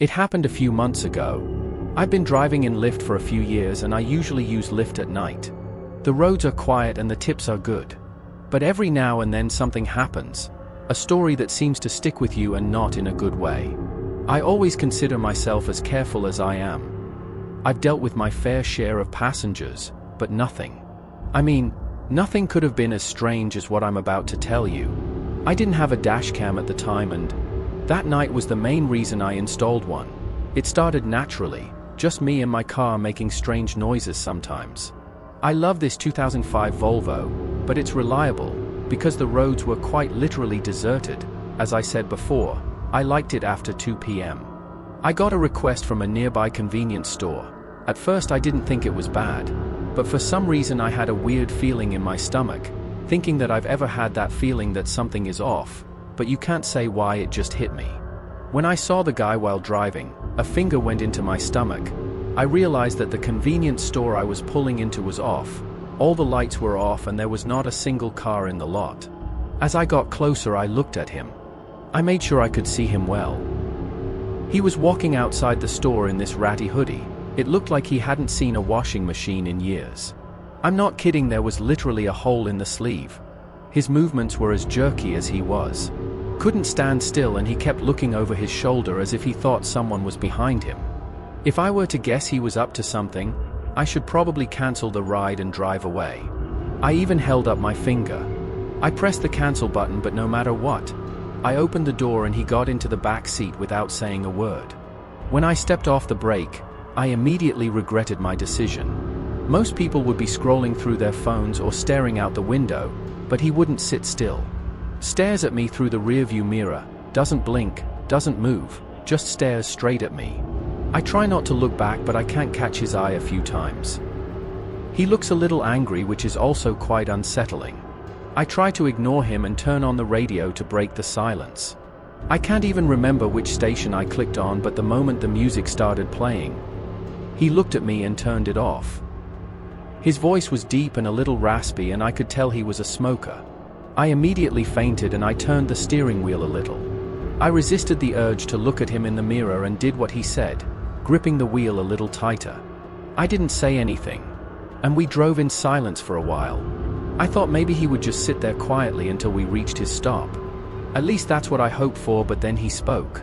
It happened a few months ago. I've been driving in Lyft for a few years and I usually use Lyft at night. The roads are quiet and the tips are good. But every now and then something happens. A story that seems to stick with you and not in a good way. I always consider myself as careful as I am. I've dealt with my fair share of passengers, but nothing. Nothing could have been as strange as what I'm about to tell you. I didn't have a dashcam at the time and that night was the main reason I installed one. It started naturally, just me and my car making strange noises sometimes. I love this 2005 Volvo, but it's reliable, because the roads were quite literally deserted. As I said before, I liked it after 2 p.m. I got a request from a nearby convenience store. At first I didn't think it was bad, but for some reason I had a weird feeling in my stomach, thinking that I've ever had that feeling that something is off, but you can't say why, it just hit me. When I saw the guy while driving, a finger went into my stomach. I realized that the convenience store I was pulling into was off. All the lights were off and there was not a single car in the lot. As I got closer I looked at him. I made sure I could see him well. He was walking outside the store in this ratty hoodie. It looked like he hadn't seen a washing machine in years. I'm not kidding, there was literally a hole in the sleeve. His movements were as jerky as he was. Couldn't stand still and he kept looking over his shoulder as if he thought someone was behind him. If I were to guess he was up to something, I should probably cancel the ride and drive away. I even held up my finger. I pressed the cancel button, but no matter what, I opened the door and he got into the back seat without saying a word. When I stepped off the brake, I immediately regretted my decision. Most people would be scrolling through their phones or staring out the window, but he wouldn't sit still. Stares at me through the rearview mirror, doesn't blink, doesn't move, just stares straight at me. I try not to look back, but I can't catch his eye a few times. He looks a little angry, which is also quite unsettling. I try to ignore him and turn on the radio to break the silence. I can't even remember which station I clicked on, but the moment the music started playing, he looked at me and turned it off. His voice was deep and a little raspy, and I could tell he was a smoker. I immediately fainted and I turned the steering wheel a little. I resisted the urge to look at him in the mirror and did what he said, gripping the wheel a little tighter. I didn't say anything, and we drove in silence for a while. I thought maybe he would just sit there quietly until we reached his stop. At least that's what I hoped for, but then he spoke.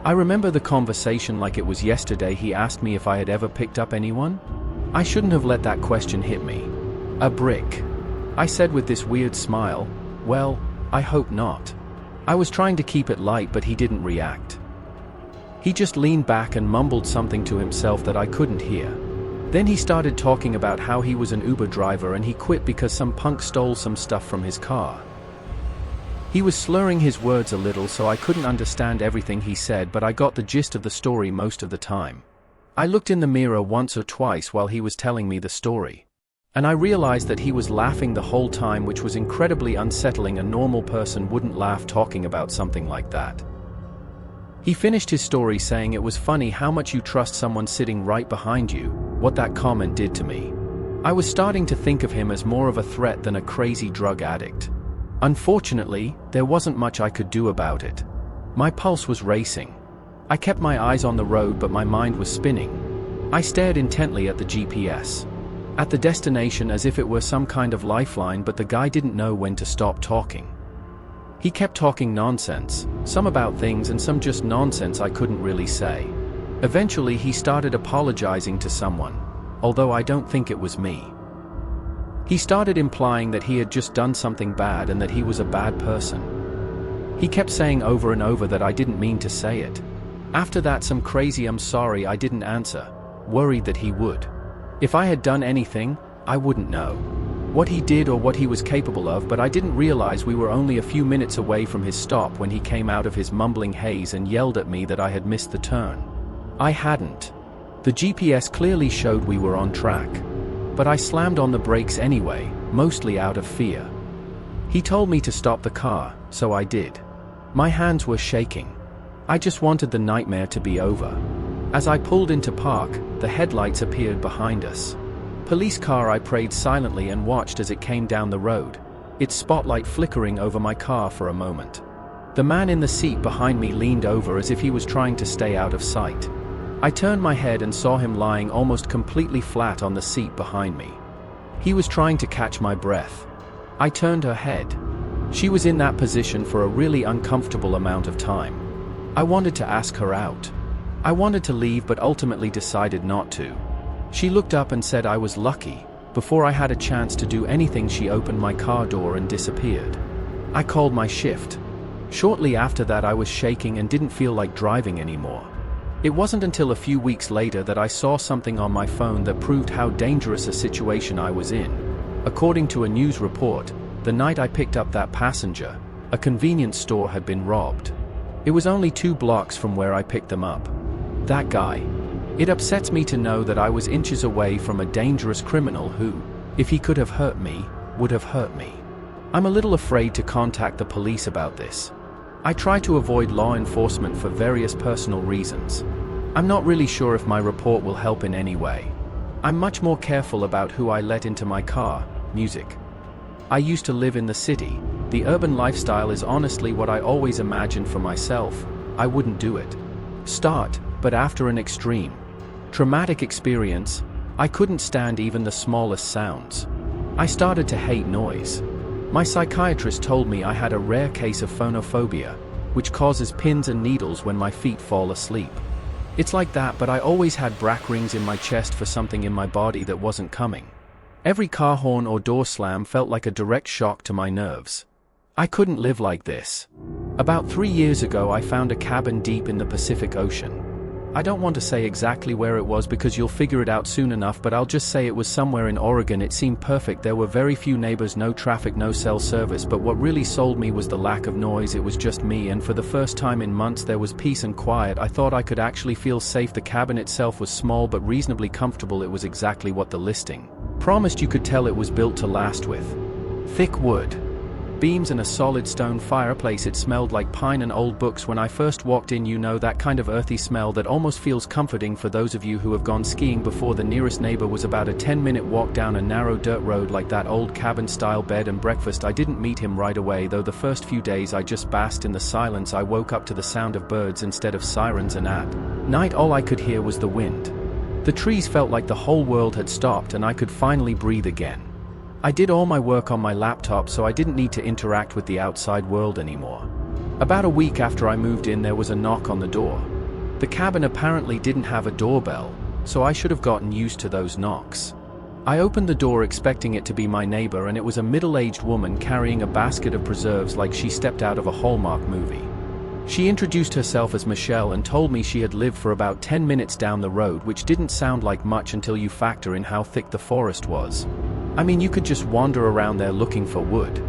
I remember the conversation like it was yesterday. He asked me if I had ever picked up anyone. I shouldn't have let that question hit me. A brick, I said with this weird smile. Well, I hope not. I was trying to keep it light, but he didn't react. He just leaned back and mumbled something to himself that I couldn't hear. Then he started talking about how he was an Uber driver and he quit because some punk stole some stuff from his car. He was slurring his words a little, so I couldn't understand everything he said, but I got the gist of the story most of the time. I looked in the mirror once or twice while he was telling me the story. And I realized that he was laughing the whole time, which was incredibly unsettling. A normal person wouldn't laugh talking about something like that. He finished his story saying it was funny how much you trust someone sitting right behind you. What that comment did to me. I was starting to think of him as more of a threat than a crazy drug addict. Unfortunately, there wasn't much I could do about it. My pulse was racing. I kept my eyes on the road, but my mind was spinning. I stared intently at the GPS. At the destination as if it were some kind of lifeline, but the guy didn't know when to stop talking. He kept talking nonsense, some about things and some just nonsense I couldn't really say. Eventually he started apologizing to someone, although I don't think it was me. He started implying that he had just done something bad and that he was a bad person. He kept saying over and over that I didn't mean to say it. After that, some crazy "I'm sorry" I didn't answer, worried that he would. If I had done anything, I wouldn't know what he did or what he was capable of, but I didn't realize we were only a few minutes away from his stop when he came out of his mumbling haze and yelled at me that I had missed the turn. I hadn't. The GPS clearly showed we were on track. But I slammed on the brakes anyway, mostly out of fear. He told me to stop the car, so I did. My hands were shaking. I just wanted the nightmare to be over. As I pulled into park, the headlights appeared behind us. Police car. I prayed silently and watched as it came down the road, its spotlight flickering over my car for a moment. The man in the seat behind me leaned over as if he was trying to stay out of sight. I turned my head and saw him lying almost completely flat on the seat behind me. He was trying to catch my breath. I turned her head. She was in that position for a really uncomfortable amount of time. I wanted to ask her out. I wanted to leave but ultimately decided not to. She looked up and said I was lucky. Before I had a chance to do anything, she opened my car door and disappeared. I called my shift. Shortly after that, I was shaking and didn't feel like driving anymore. It wasn't until a few weeks later that I saw something on my phone that proved how dangerous a situation I was in. According to a news report, the night I picked up that passenger, a convenience store had been robbed. It was only 2 blocks from where I picked them up. That guy. It upsets me to know that I was inches away from a dangerous criminal who, if he could have hurt me, would have hurt me. I'm a little afraid to contact the police about this. I try to avoid law enforcement for various personal reasons. I'm not really sure if my report will help in any way. I'm much more careful about who I let into my car. Music. I used to live in the city. The urban lifestyle is honestly what I always imagined for myself. I wouldn't do it. But after an extreme, traumatic experience, I couldn't stand even the smallest sounds. I started to hate noise. My psychiatrist told me I had a rare case of phonophobia, which causes pins and needles when my feet fall asleep. It's like that, but I always had brack rings in my chest for something in my body that wasn't coming. Every car horn or door slam felt like a direct shock to my nerves. I couldn't live like this. About 3 years ago, I found a cabin deep in the Pacific Ocean. I don't want to say exactly where it was because you'll figure it out soon enough, but I'll just say it was somewhere in Oregon. It seemed perfect. There were very few neighbors, no traffic, no cell service, but what really sold me was the lack of noise. It was just me, and for the first time in months there was peace and quiet. I thought I could actually feel safe. The cabin itself was small but reasonably comfortable. It was exactly what the listing promised. You could tell it was built to last, with thick wood beams and a solid stone fireplace. It smelled like pine and old books. When I first walked in, you know, that kind of earthy smell that almost feels comforting. For those of you who have gone skiing before, the nearest neighbor was about a 10-minute walk down a narrow dirt road like that old cabin-style bed and breakfast. I didn't meet him right away, though. The first few days I just basked in the silence. I woke up to the sound of birds instead of sirens, and at night all I could hear was the wind. The trees felt like the whole world had stopped, and I could finally breathe again. I did all my work on my laptop, so I didn't need to interact with the outside world anymore. About a week after I moved in, there was a knock on the door. The cabin apparently didn't have a doorbell, so I should have gotten used to those knocks. I opened the door expecting it to be my neighbor, and it was a middle-aged woman carrying a basket of preserves like she stepped out of a Hallmark movie. She introduced herself as Michelle and told me she had lived for about 10 minutes down the road, which didn't sound like much until you factor in how thick the forest was. I mean, you could just wander around there looking for wood.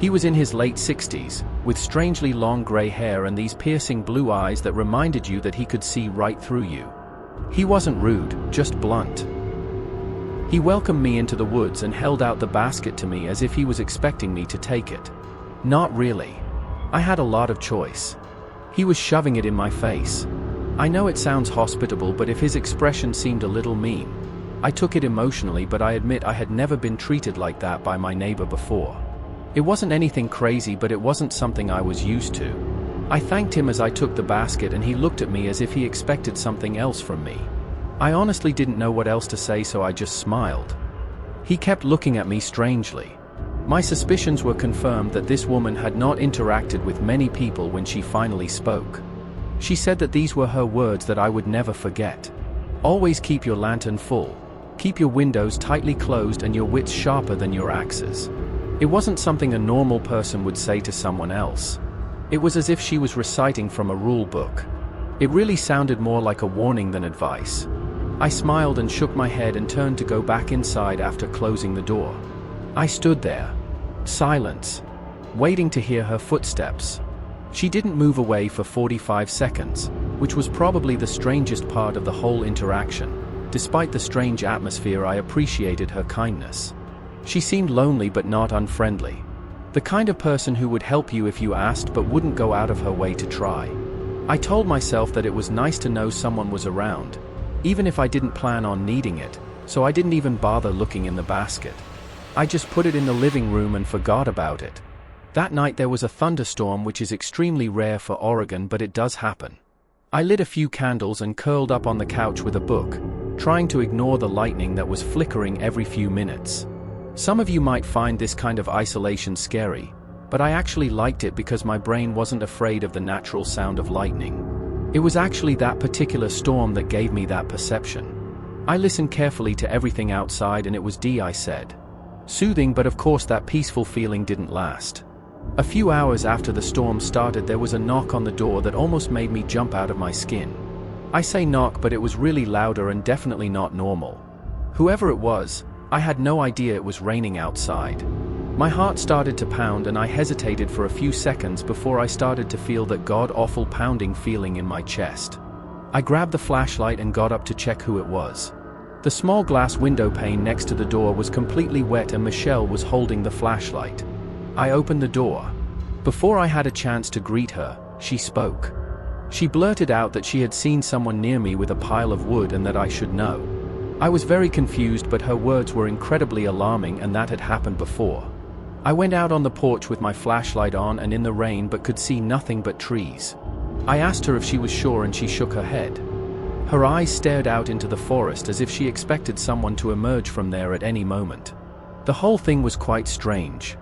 He was in his late 60s, with strangely long gray hair and these piercing blue eyes that reminded you that he could see right through you. He wasn't rude, just blunt. He welcomed me into the woods and held out the basket to me as if he was expecting me to take it. Not really. I had a lot of choice. He was shoving it in my face. I know it sounds hospitable, but if his expression seemed a little mean, I took it emotionally, but I admit I had never been treated like that by my neighbor before. It wasn't anything crazy, but it wasn't something I was used to. I thanked him as I took the basket, and he looked at me as if he expected something else from me. I honestly didn't know what else to say, so I just smiled. He kept looking at me strangely. My suspicions were confirmed that this woman had not interacted with many people when she finally spoke. She said that these were her words that I would never forget. Always keep your lantern full. Keep your windows tightly closed and your wits sharper than your axes. It wasn't something a normal person would say to someone else. It was as if she was reciting from a rule book. It really sounded more like a warning than advice. I smiled and shook my head and turned to go back inside after closing the door. I stood there. Silence. Waiting to hear her footsteps. She didn't move away for 45 seconds, which was probably the strangest part of the whole interaction. Despite the strange atmosphere, I appreciated her kindness. She seemed lonely but not unfriendly. The kind of person who would help you if you asked but wouldn't go out of her way to try. I told myself that it was nice to know someone was around, even if I didn't plan on needing it, so I didn't even bother looking in the basket. I just put it in the living room and forgot about it. That night there was a thunderstorm, which is extremely rare for Oregon, but it does happen. I lit a few candles and curled up on the couch with a book, trying to ignore the lightning that was flickering every few minutes. Some of you might find this kind of isolation scary, but I actually liked it because my brain wasn't afraid of the natural sound of lightning. It was actually that particular storm that gave me that perception. I listened carefully to everything outside, and it was I said. Soothing, but of course that peaceful feeling didn't last. A few hours after the storm started, there was a knock on the door that almost made me jump out of my skin. I say knock, but it was really louder and definitely not normal. Whoever it was, I had no idea it was raining outside. My heart started to pound and I hesitated for a few seconds before I started to feel that god-awful pounding feeling in my chest. I grabbed the flashlight and got up to check who it was. The small glass window pane next to the door was completely wet and Michelle was holding the flashlight. I opened the door. Before I had a chance to greet her, she spoke. She blurted out that she had seen someone near me with a pile of wood and that I should know. I was very confused, but her words were incredibly alarming, and that had happened before. I went out on the porch with my flashlight on and in the rain, but could see nothing but trees. I asked her if she was sure, and she shook her head. Her eyes stared out into the forest as if she expected someone to emerge from there at any moment. The whole thing was quite strange.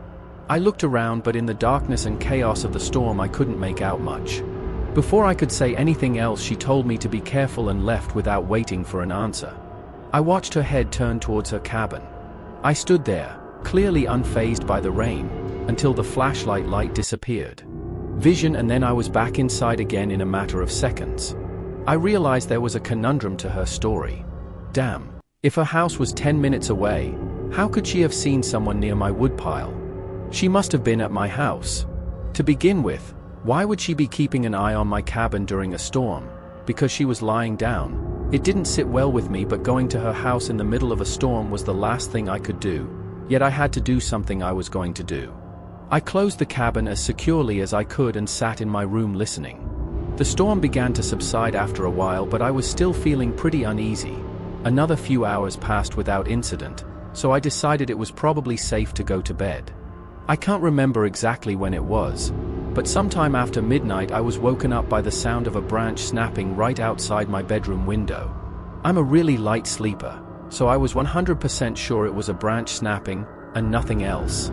I looked around, but in the darkness and chaos of the storm I couldn't make out much. Before I could say anything else, she told me to be careful and left without waiting for an answer. I watched her head turn towards her cabin. I stood there, clearly unfazed by the rain, until the flashlight light disappeared. Vision, and then I was back inside again in a matter of seconds. I realized there was a conundrum to her story. Damn, if her house was 10 minutes away, how could she have seen someone near my woodpile? She must have been at my house. To begin with, why would she be keeping an eye on my cabin during a storm? Because she was lying down. It didn't sit well with me, but going to her house in the middle of a storm was the last thing I could do, yet I had to do something I was going to do. I closed the cabin as securely as I could and sat in my room listening. The storm began to subside after a while, but I was still feeling pretty uneasy. Another few hours passed without incident, so I decided it was probably safe to go to bed. I can't remember exactly when it was, but sometime after midnight I was woken up by the sound of a branch snapping right outside my bedroom window. I'm a really light sleeper, so I was 100% sure it was a branch snapping, and nothing else.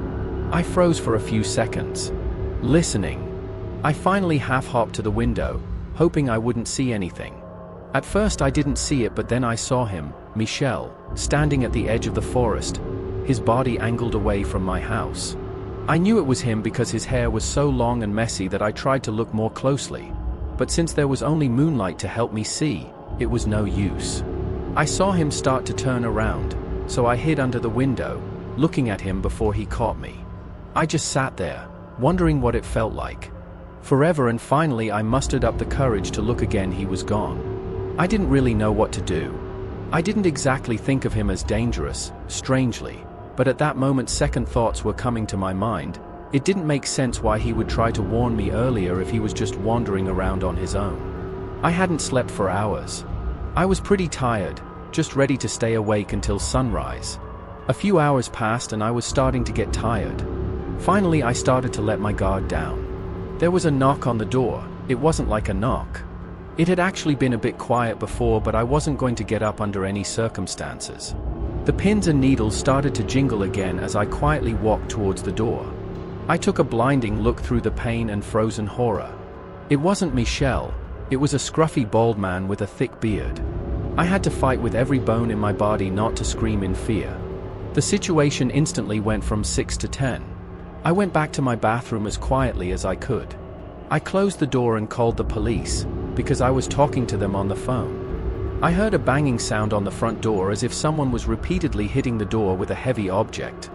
I froze for a few seconds, listening. I finally half-hopped to the window, hoping I wouldn't see anything. At first I didn't see it, but then I saw him, Michel, standing at the edge of the forest, his body angled away from my house. I knew it was him because his hair was so long and messy that I tried to look more closely. But since there was only moonlight to help me see, it was no use. I saw him start to turn around, so I hid under the window, looking at him before he caught me. I just sat there, wondering what it felt like. Forever, and finally I mustered up the courage to look again. He was gone. I didn't really know what to do. I didn't exactly think of him as dangerous, strangely. But at that moment second thoughts were coming to my mind. It didn't make sense why he would try to warn me earlier if he was just wandering around on his own. I hadn't slept for hours. I was pretty tired, just ready to stay awake until sunrise. A few hours passed and I was starting to get tired. Finally I started to let my guard down. There was a knock on the door. It wasn't like a knock. It had actually been a bit quiet before, but I wasn't going to get up under any circumstances. The pins and needles started to jingle again as I quietly walked towards the door. I took a blinding look through the pain and froze in horror. It wasn't Michel. It was a scruffy bald man with a thick beard. I had to fight with every bone in my body not to scream in fear. The situation instantly went from 6 to 10. I went back to my bathroom as quietly as I could. I closed the door and called the police, because I was talking to them on the phone. I heard a banging sound on the front door as if someone was repeatedly hitting the door with a heavy object.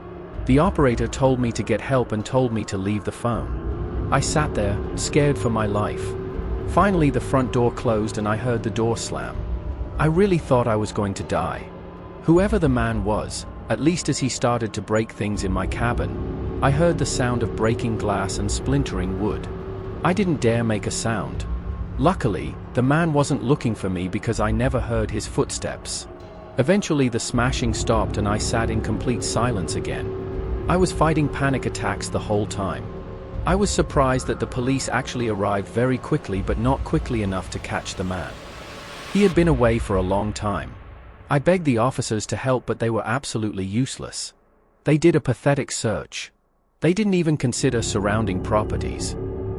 The operator told me to get help and told me to leave the phone. I sat there, scared for my life. Finally the front door closed and I heard the door slam. I really thought I was going to die. Whoever the man was, at least as he started to break things in my cabin, I heard the sound of breaking glass and splintering wood. I didn't dare make a sound. Luckily, the man wasn't looking for me because I never heard his footsteps. Eventually the smashing stopped and I sat in complete silence again. I was fighting panic attacks the whole time. I was surprised that the police actually arrived very quickly, but not quickly enough to catch the man. He had been away for a long time. I begged the officers to help, but they were absolutely useless. They did a pathetic search. They didn't even consider surrounding properties.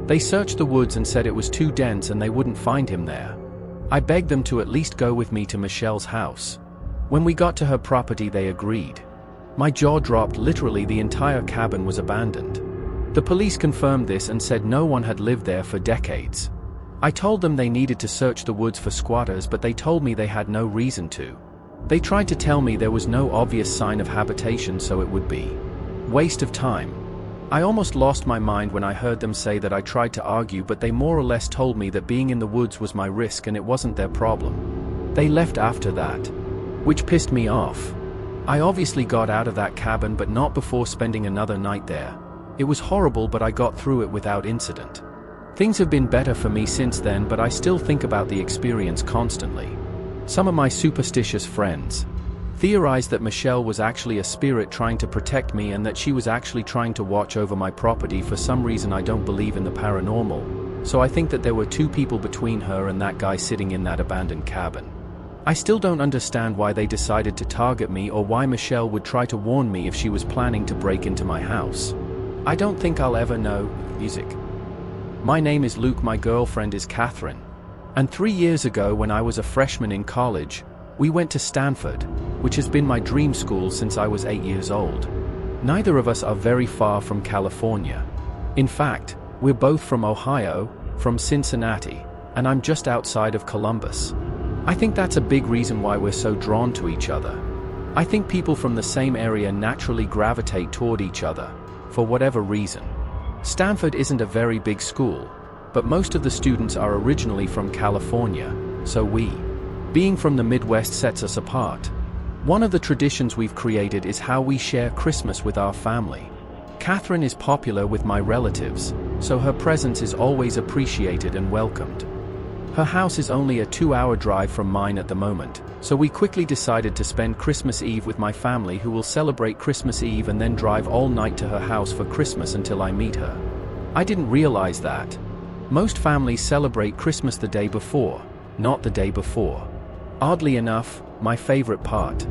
They searched the woods and said it was too dense and they wouldn't find him there. I begged them to at least go with me to Michelle's house. When we got to her property, they agreed. My jaw dropped. Literally, the entire cabin was abandoned. The police confirmed this and said no one had lived there for decades. I told them they needed to search the woods for squatters, but they told me they had no reason to. They tried to tell me there was no obvious sign of habitation, so it would be waste of time. I almost lost my mind when I heard them say that I tried to argue, but they more or less told me that being in the woods was my risk and it wasn't their problem. They left after that, which pissed me off. I obviously got out of that cabin, but not before spending another night there. It was horrible, but I got through it without incident. Things have been better for me since then, but I still think about the experience constantly. Some of my superstitious friends theorized that Michelle was actually a spirit trying to protect me and that she was actually trying to watch over my property. For some reason, I don't believe in the paranormal, so I think that there were two people between her and that guy sitting in that abandoned cabin. I still don't understand why they decided to target me, or why Michelle would try to warn me if she was planning to break into my house. I don't think I'll ever know. Music. My name is Luke, my girlfriend is Catherine. And 3 years ago, when I was a freshman in college, we went to Stanford, which has been my dream school since I was 8 years old. Neither of us are very far from California. In fact, we're both from Ohio, from Cincinnati, and I'm just outside of Columbus. I think that's a big reason why we're so drawn to each other. I think people from the same area naturally gravitate toward each other, for whatever reason. Stanford isn't a very big school, but most of the students are originally from California, so being from the Midwest sets us apart. One of the traditions we've created is how we share Christmas with our family. Catherine is popular with my relatives, so her presence is always appreciated and welcomed. Her house is only a 2-hour drive from mine at the moment, so we quickly decided to spend Christmas Eve with my family, who will celebrate Christmas Eve and then drive all night to her house for Christmas until I meet her. I didn't realize that most families celebrate Christmas the day before, not the day before. Oddly enough, my favorite part.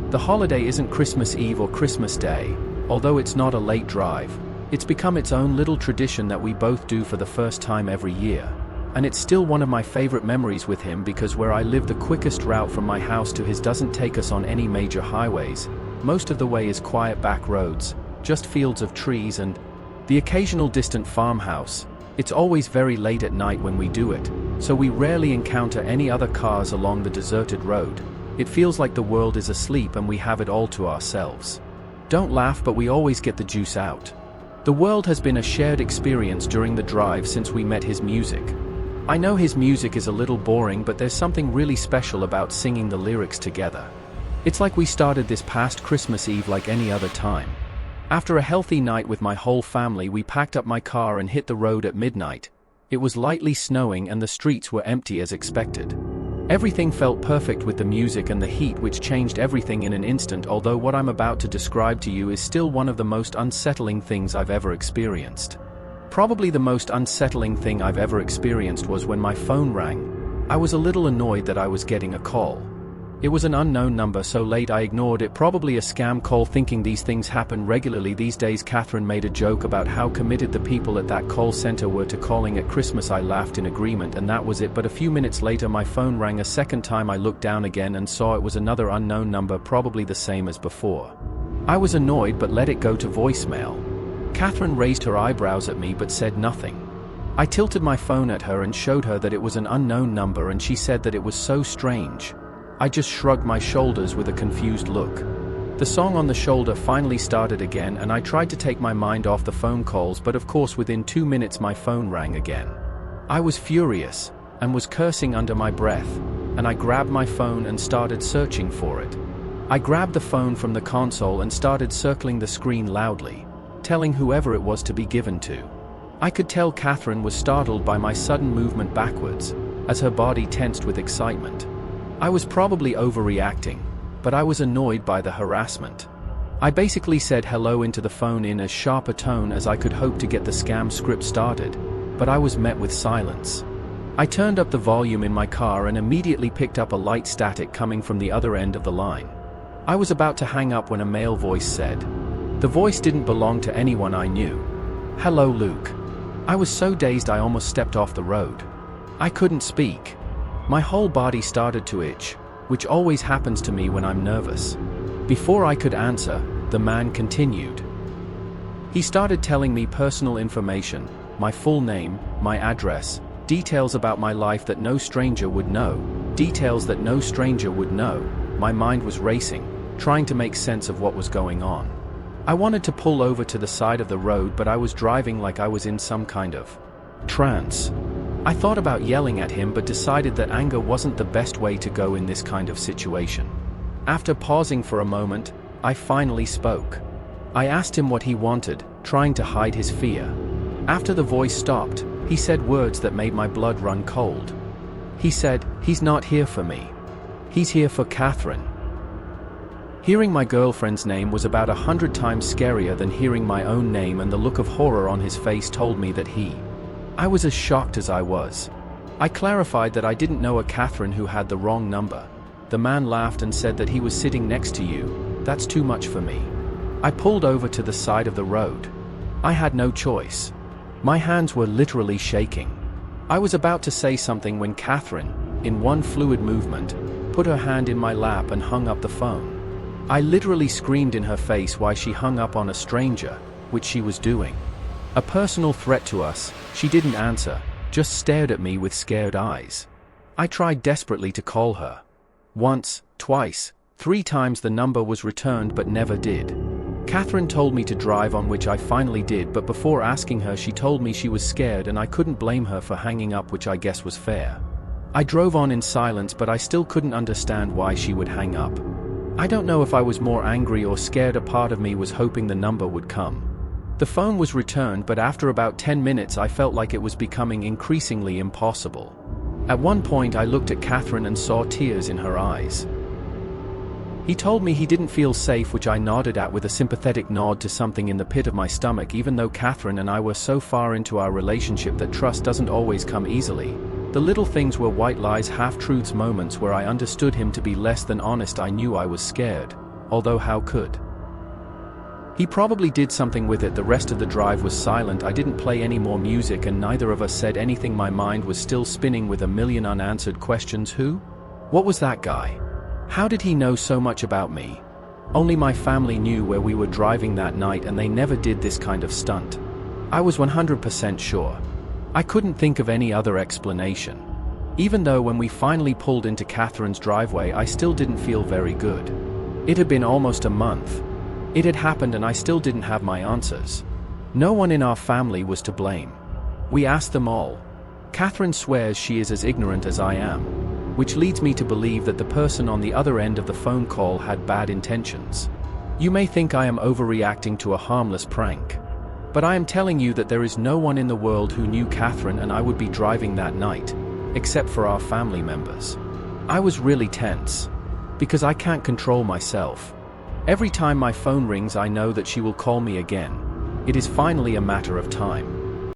The holiday isn't Christmas Eve or Christmas Day, although it's not a late drive. It's become its own little tradition that we both do for the first time every year. And it's still one of my favorite memories with him, because where I live, the quickest route from my house to his doesn't take us on any major highways. Most of the way is quiet back roads, just fields of trees and the occasional distant farmhouse. It's always very late at night when we do it, so we rarely encounter any other cars along the deserted road. It feels like the world is asleep and we have it all to ourselves. Don't laugh, but we always get the juice out. The world has been a shared experience during the drive since we met his music. I know his music is a little boring, but there's something really special about singing the lyrics together. It's like we started this past Christmas Eve like any other time. After a healthy night with my whole family, we packed up my car and hit the road at midnight. It was lightly snowing and the streets were empty as expected. Everything felt perfect with the music and the heat, which changed everything in an instant, although what I'm about to describe to you is still one of the most unsettling things I've ever experienced. Probably the most unsettling thing I've ever experienced was when my phone rang. I was a little annoyed that I was getting a call. It was an unknown number, so late I ignored it, probably a scam call, thinking these things happen regularly these days. Catherine made a joke about how committed the people at that call center were to calling at Christmas. I laughed in agreement and that was it, but a few minutes later my phone rang a second time. I looked down again and saw it was another unknown number, probably the same as before. I was annoyed but let it go to voicemail. Catherine raised her eyebrows at me but said nothing. I tilted my phone at her and showed her that it was an unknown number, and she said that it was so strange. I just shrugged my shoulders with a confused look. The song on the shoulder finally started again and I tried to take my mind off the phone calls, but of course within 2 minutes my phone rang again. I was furious and was cursing under my breath, and I grabbed my phone and started searching for it. I grabbed the phone from the console and started circling the screen loudly, telling whoever it was to be given to. I could tell Catherine was startled by my sudden movement backwards, as her body tensed with excitement. I was probably overreacting, but I was annoyed by the harassment. I basically said hello into the phone in as sharp a tone as I could hope to get the scam script started, but I was met with silence. I turned up the volume in my car and immediately picked up a light static coming from the other end of the line. I was about to hang up when a male voice said. The voice didn't belong to anyone I knew. "Hello, Luke." I was so dazed I almost stepped off the road. I couldn't speak. My whole body started to itch, which always happens to me when I'm nervous. Before I could answer, the man continued. He started telling me personal information, my full name, my address, details about my life that no stranger would know, details that no stranger would know. My mind was racing, trying to make sense of what was going on. I wanted to pull over to the side of the road, but I was driving like I was in some kind of trance. I thought about yelling at him but decided that anger wasn't the best way to go in this kind of situation. After pausing for a moment, I finally spoke. I asked him what he wanted, trying to hide his fear. After the voice stopped, he said words that made my blood run cold. He said, "He's not here for me. He's here for Catherine." Hearing my girlfriend's name was about 100 times scarier than hearing my own name, and the look of horror on his face told me that I was as shocked as I was. I clarified that I didn't know a Catherine who had the wrong number. The man laughed and said that he was sitting next to you. "That's too much for me." I pulled over to the side of the road. I had no choice. My hands were literally shaking. I was about to say something when Catherine, in one fluid movement, put her hand in my lap and hung up the phone. I literally screamed in her face why she hung up on a stranger, which she was doing. A personal threat to us. She didn't answer, just stared at me with scared eyes. I tried desperately to call her. Once, twice, 3 times the number was returned but never did. Catherine told me to drive on, which I finally did, but before asking her she told me she was scared and I couldn't blame her for hanging up, which I guess was fair. I drove on in silence, but I still couldn't understand why she would hang up. I don't know if I was more angry or scared. A part of me was hoping the number would come. The phone was returned, but after about 10 minutes I felt like it was becoming increasingly impossible. At one point I looked at Catherine and saw tears in her eyes. He told me he didn't feel safe, which I nodded at with a sympathetic nod to something in the pit of my stomach. Even though Catherine and I were so far into our relationship that trust doesn't always come easily, the little things were white lies, half-truths, moments where I understood him to be less than honest. I knew I was scared, although how could he probably did something with it. The rest of the drive was silent. I didn't play any more music and neither of us said anything. My mind was still spinning with a million unanswered questions. Who? What was that guy? How did he know so much about me? Only my family knew where we were driving that night, and they never did this kind of stunt. I was 100% sure. I couldn't think of any other explanation. Even though when we finally pulled into Catherine's driveway I still didn't feel very good. It had been almost a month. It had happened and I still didn't have my answers. No one in our family was to blame. We asked them all. Catherine swears she is as ignorant as I am, which leads me to believe that the person on the other end of the phone call had bad intentions. You may think I am overreacting to a harmless prank, but I am telling you that there is no one in the world who knew Catherine and I would be driving that night, except for our family members. I was really tense, because I can't control myself. Every time my phone rings I know that she will call me again. It is finally a matter of time.